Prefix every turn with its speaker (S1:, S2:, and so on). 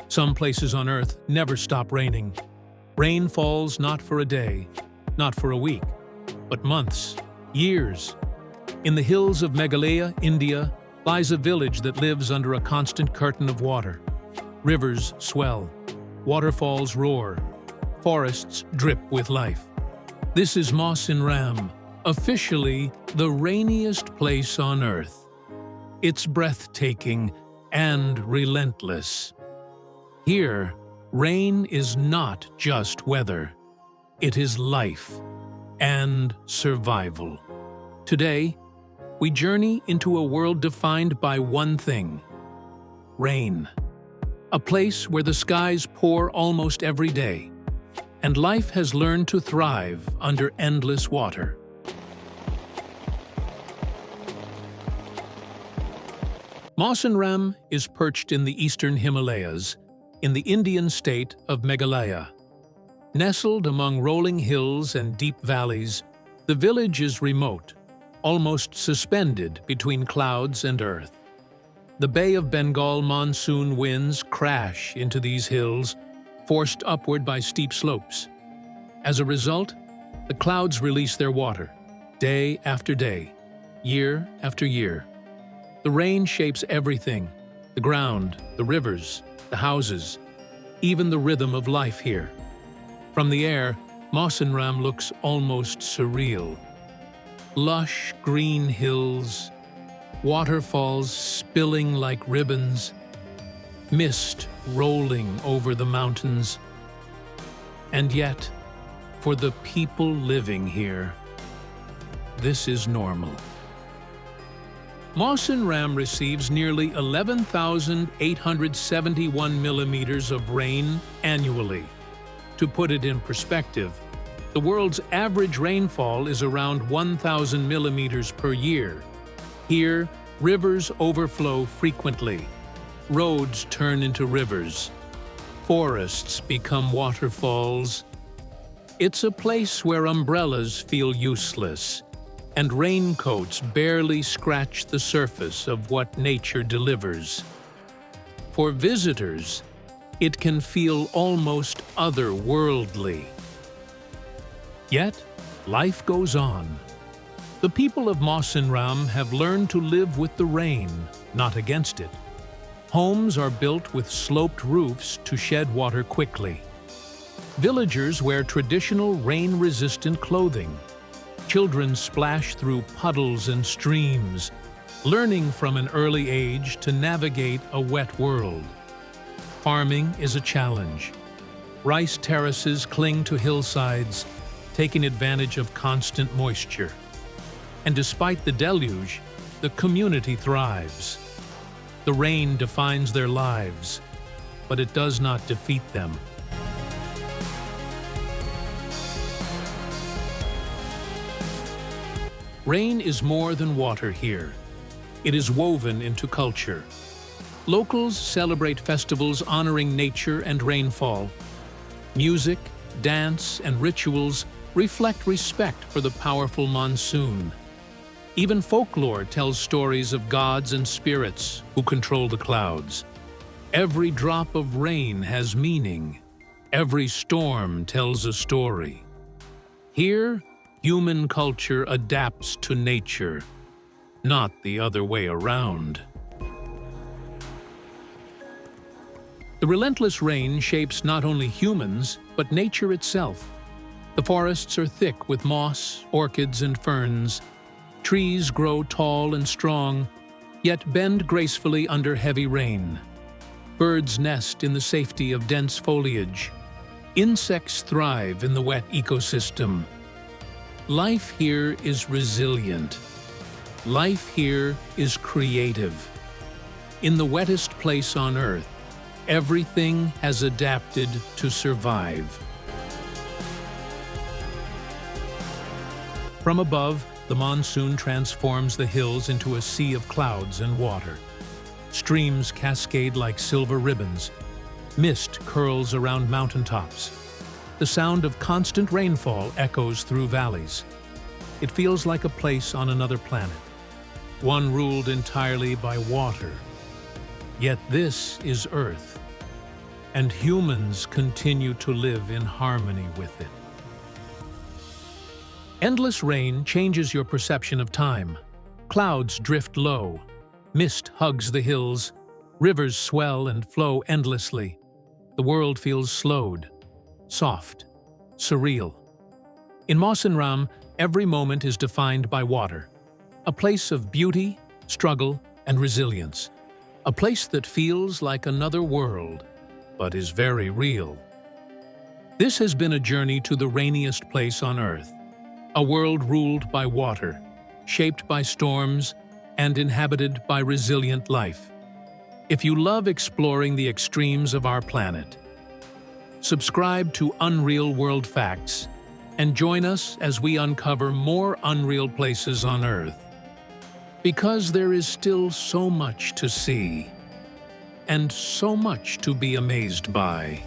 S1: Some places on Earth never stop raining. Rain falls not for a day, not for a week, but months, years. In the hills of Meghalaya, India, lies a village that lives under a constant curtain of water. Rivers swell, waterfalls roar, forests drip with life. This is Mawsynram, officially the rainiest place on Earth. It's breathtaking and relentless. Here, rain is not just weather. It is life and survival. Today, we journey into a world defined by one thing: rain. A place where the skies pour almost every day, and life has learned to thrive under endless water. Mawsynram is perched in the eastern Himalayas, in the Indian state of Meghalaya. Nestled among rolling hills and deep valleys, the village is remote, almost suspended between clouds and earth. The Bay of Bengal monsoon winds crash into these hills, forced upward by steep slopes. As a result, the clouds release their water, day after day, year after year. The rain shapes everything: the ground, the rivers, the houses, even the rhythm of life here. From the air, Mawsynram looks almost surreal. Lush green hills, waterfalls spilling like ribbons, mist rolling over the mountains. And yet, for the people living here, this is normal. Mawsynram receives nearly 11,871 millimeters of rain annually. To put it in perspective, the world's average rainfall is around 1,000 millimeters per year. Here, rivers overflow frequently, roads turn into rivers, forests become waterfalls. It's a place where umbrellas feel useless, and raincoats barely scratch the surface of what nature delivers. For visitors, it can feel almost otherworldly. Yet, life goes on. The people of Mawsynram have learned to live with the rain, not against it. Homes are built with sloped roofs to shed water quickly. Villagers wear traditional rain-resistant clothing. Children splash through puddles and streams, learning from an early age to navigate a wet world. Farming is a challenge. Rice terraces cling to hillsides, taking advantage of constant moisture. And despite the deluge, the community thrives. The rain defines their lives, but it does not defeat them. Rain is more than water here. It is woven into culture. Locals celebrate festivals honoring nature and rainfall. Music, dance, and rituals reflect respect for the powerful monsoon. Even folklore tells stories of gods and spirits who control the clouds. Every drop of rain has meaning. Every storm tells a story. Here, human culture adapts to nature, not the other way around. The relentless rain shapes not only humans, but nature itself. The forests are thick with moss, orchids, and ferns. Trees grow tall and strong, yet bend gracefully under heavy rain. Birds nest in the safety of dense foliage. Insects thrive in the wet ecosystem. Life here is resilient. Life here is creative. In the wettest place on Earth, everything has adapted to survive. From above, the monsoon transforms the hills into a sea of clouds and water. Streams cascade like silver ribbons. Mist curls around mountaintops. The sound of constant rainfall echoes through valleys. It feels like a place on another planet, one ruled entirely by water. Yet this is Earth. and humans continue to live in harmony with it. Endless rain changes your perception of time. Clouds drift low, mist hugs the hills, rivers swell and flow endlessly. The world feels slowed, soft, surreal. In Mawsynram, every moment is defined by water, a place of beauty, struggle, and resilience. A place that feels like another world, but is very real. This has been a journey to the rainiest place on Earth, a world ruled by water, shaped by storms, and inhabited by resilient life. If you love exploring the extremes of our planet, subscribe to Unreal World Facts and join us as we uncover more unreal places on Earth. Because there is still so much to see, and so much to be amazed by.